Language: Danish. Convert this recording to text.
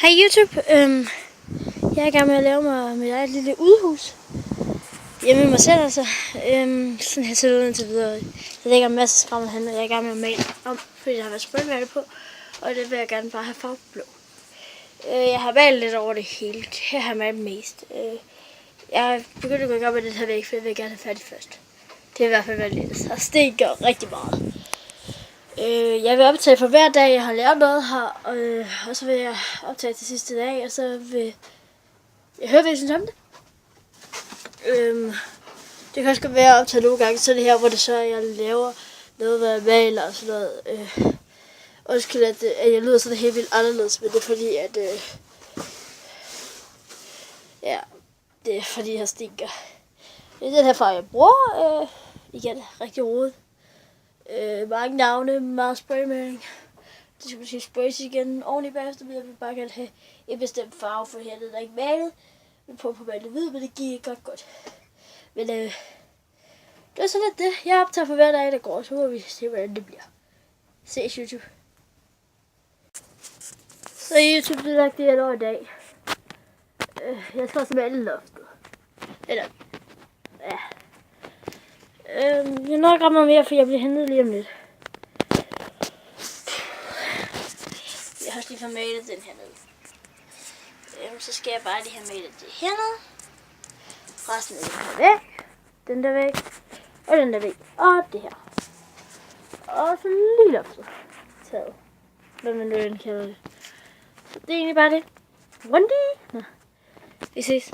Hej YouTube, jeg er i gang med at lave mig mit eget lille udhus hjemme med mig selv, altså. Sådan her ser det ud indtil videre. Der ligger en masse skrammel hen, og jeg er i gang med at male om, fordi jeg har været spraymaler på, og det vil jeg gerne bare have farveblå. Jeg har malet lidt over det hele. Her har jeg malet mest. Jeg begyndte at gå i gang med det her væg, for jeg vil gerne have færdigt først. Det er i hvert fald været lidt, og det gør rigtig meget. Jeg vil optage for hver dag, jeg har lært noget her, og så vil jeg optage til sidste dag, og så vil jeg høre, hvad jeg synes om det. Det kan også godt være at optage nogle gange, så det her, hvor det så jeg laver noget, hvad jeg maler og sådan noget. Undskyld, at jeg lyder sådan helt vildt anderledes, men det er fordi, at det er fordi, jeg stinker. Det er den her farve, jeg bruger. Igen, rigtig rodet. Mange navne, meget spraymaling. Det skal måske sprays igen ordentligt bagefter, men jeg vil bare gerne have en bestemt farve, for her det er ikke malet. Jeg vil prøve på malet hvid, men det giver godt. Men det er sådan lidt det. Jeg optager for hver dag, der går, så må vi se, hvordan det bliver. Ses YouTube. Så YouTube, det er nok det, jeg når i dag. Jeg skal også male loftet. Eller, ja. Jeg når ikke mere, for jeg bliver hentet lige om lidt. Jeg har også lige formalet den her ned. Så skal jeg bare lige have malet det hernede. Resten af den her væg. Den der væg. Og den der væg. Og det her. Og så lige loftet. Taget. Hvad man nu end kalder det. Så det er egentlig bare det. Rundy. Nå. Vi ses.